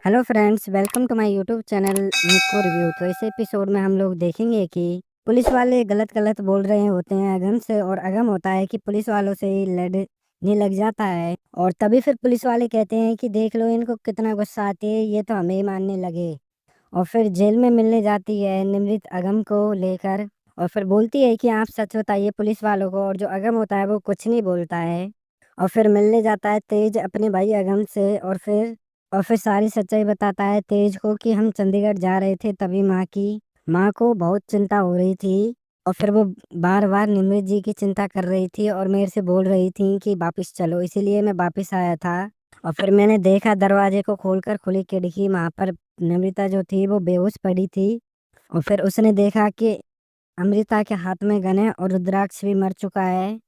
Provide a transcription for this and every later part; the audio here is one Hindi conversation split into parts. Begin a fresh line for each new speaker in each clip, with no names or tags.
Hello friends, welcome to my YouTube channel Nikko review. तो इस एपिसोड में हम लोग देखेंगे कि पुलिस वाले गलत गलत बोल रहे होते हैं अगम से, और अगम होता है कि पुलिस वालों से ही लड़ने लग जाता है। और तभी फिर पुलिस वाले कहते हैं कि देख लो इनको कितना गुस्सा आती है, ये तो हमें ही मानने लगे। और फिर जेल में मिलने जाती है निमृत अगम को लेकर, और फिर बोलती है कि आप सच बताइए पुलिस वालों को। और जो अगम होता है वो कुछ नहीं बोलता है। और फिर मिलने जाता है तेज अपने भाई अगम से, और फिर सारी सच्चाई बताता है तेज को कि हम चंडीगढ़ जा रहे थे, तभी माँ को बहुत चिंता हो रही थी। और फिर वो बार बार निमृत जी की चिंता कर रही थी और मेरे से बोल रही थी कि वापस चलो, इसीलिए मैं वापस आया था। और फिर मैंने देखा दरवाजे को खोलकर, खुली खिड़की, वहां पर नम्रता जो थी वो बेहोश पड़ी थी। और फिर उसने देखा कि अमृता के हाथ में गन है और रुद्राक्ष भी मर चुका है।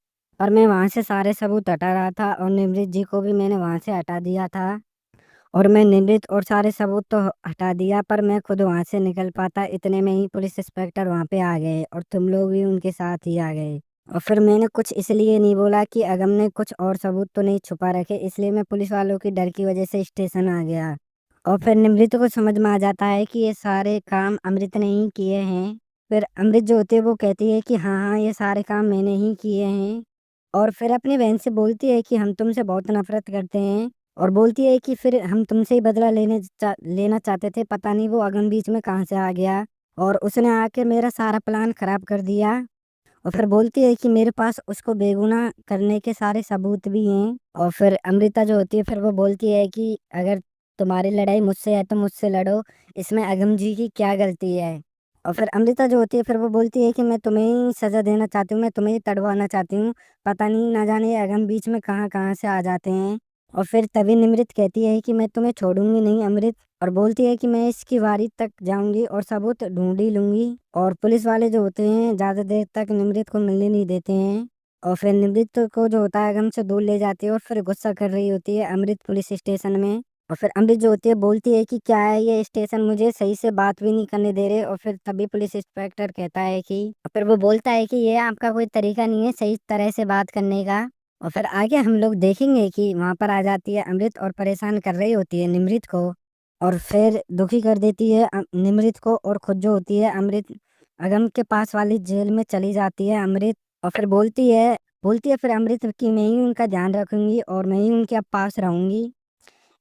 और मैं वहां से सारे सबूत हटा रहा था और निमृत जी को भी मैंने वहां से हटा दिया था। और मैं निमृत और सारे सबूत तो हटा दिया, पर मैं खुद वहां से निकल पाता, इतने में ही पुलिस इंस्पेक्टर वहां पे आ गए और तुम लोग भी उनके साथ ही आ गए। और फिर मैंने कुछ इसलिए नहीं बोला कि अगम ने कुछ और सबूत तो नहीं छुपा रखे, इसलिए मैं पुलिस वालों की डर की वजह से स्टेशन आ गया। और फिर निमृत को समझ में आ जाता है कि ये सारे काम अमृत ने ही किए हैं। फिर अमृत जो होती है वो कहती है कि हाँ हाँ, ये सारे काम मैंने ही किए हैं। और फिर अपनी बहन से बोलती है कि हम तुमसे बहुत नफरत करते हैं। और बोलती है कि फिर हम तुमसे ही बदला लेना चाहते थे, पता नहीं वो अगन बीच में कहाँ से आ गया और उसने आके मेरा सारा प्लान खराब कर दिया। और फिर बोलती है कि मेरे पास उसको बेगुनाह करने के सारे सबूत भी हैं। और फिर अमृता जो होती है फिर वो बोलती है कि अगर तुम्हारी लड़ाई मुझसे है तो मुझसे लड़ो, इसमें अगम जी की क्या गलती है। और फिर अमृता जो होती है फिर वो बोलती है कि मैं तुम्हें ही सजा देना चाहती हूँ, मैं तुम्हें ही तड़वाना चाहती हूँ। पता नहीं ना जाने ये अगम बीच में कहाँ कहाँ से आ जाते हैं। और फिर तभी निमृत कहती है कि मैं तुम्हें छोड़ूंगी नहीं अमृत, और बोलती है कि मैं इसकी वारी तक जाऊंगी और सबूत ढूंढ ही लूंगी। और पुलिस वाले जो होते हैं ज्यादा देर तक निमृत को मिलने नहीं देते हैं। और फिर निमृत को जो होता है अगम से दूर ले जाती है और फिर गुस्सा कर रही होती है अमृत पुलिस स्टेशन में। और फिर अमृत जो होती है बोलती है कि क्या है ये स्टेशन, मुझे सही से बात भी नहीं करने दे रहे। और फिर तभी पुलिस इंस्पेक्टर कहता है कि, और फिर वो बोलता है कि ये आपका कोई तरीका नहीं है सही तरह से बात करने का। और फिर आगे हम लोग देखेंगे कि वहां पर आ जाती है अमृत और परेशान कर रही होती है निमृत को। और फिर दुखी कर देती है निमृत को, और खुद जो होती है अमृत अगम के पास वाली जेल में चली जाती है अमृत। और फिर बोलती है फिर अमृत कि मैं ही उनका ध्यान रखूंगी और मैं ही उनके पास रहूंगी।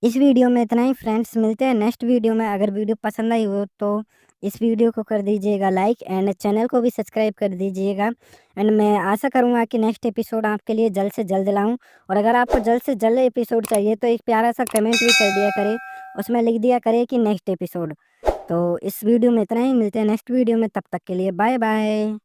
इस वीडियो में इतना ही फ्रेंड्स, मिलते हैं नेक्स्ट वीडियो में। अगर वीडियो पसंद आई हो तो इस वीडियो को कर दीजिएगा लाइक, एंड चैनल को भी सब्सक्राइब कर दीजिएगा। एंड मैं आशा करूँगा कि नेक्स्ट एपिसोड आपके लिए जल्द से जल्द लाऊं। और अगर आपको जल्द से जल्द एपिसोड चाहिए तो एक प्यारा सा कमेंट भी कर दिया करे, उसमें लिख दिया करे कि नेक्स्ट एपिसोड। तो इस वीडियो में इतना ही, मिलते हैं नेक्स्ट वीडियो में, तब तक के लिए बाय बाय।